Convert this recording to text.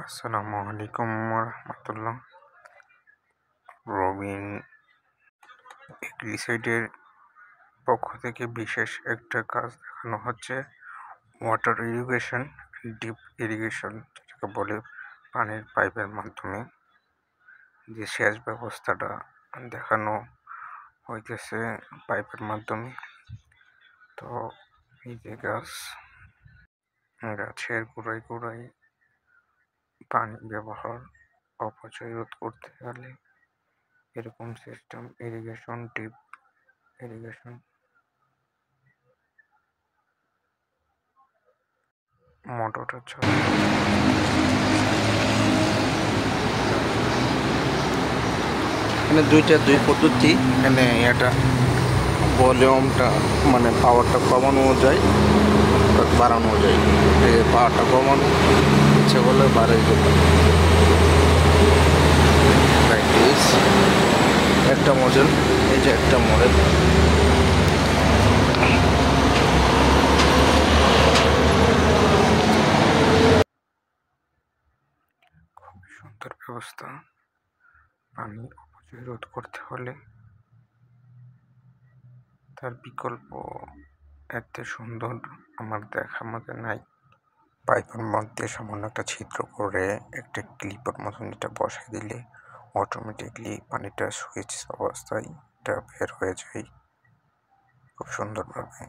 আসসালামু আলাইকুম রহমতুল্লাহ। রবিন এগ্রিসাইডের পক্ষ থেকে বিশেষ একটা কাজ দেখানো হচ্ছে। ওয়াটার ইরিগেশন, ডিপ ইরিগেশন যেটাকে বলে, পানির পাইপের মাধ্যমে যে সেচ ব্যবস্থাটা দেখানো হইতেছে পাইপের মাধ্যমে। তো এই যে গাছের গোড়ায় গোড়ায় পানি ব্যবহার অপচয় রোধ করতে গেলে এরকম সিস্টেম ইরিগেশন, ডিপ ইরিগেশন মোটরটা চলে। এখানে দুই পদ্ধতি। এখানে এটা ভলিউমটা মানে পাওয়ারটা কমানো যায়, বাড়ানো যায়। পাওয়ারটা কমানো ইচ্ছে করলে বাড়াই যেতে একটা মডেল। এই যে একটা মডেল, খুবই সুন্দর ব্যবস্থা। পানি অপচয় রোধ করতে হলে তার বিকল্প এত সুন্দর আমার দেখা মতো নাই। পাইপের মধ্যে সামান্য একটা ছিদ্র করে একটা ক্লিপের মতন এটা বসাই দিলে অটোমেটিকলি পানিটা সুইচ অবস্থায় এটা বের হয়ে যায় খুব সুন্দরভাবে।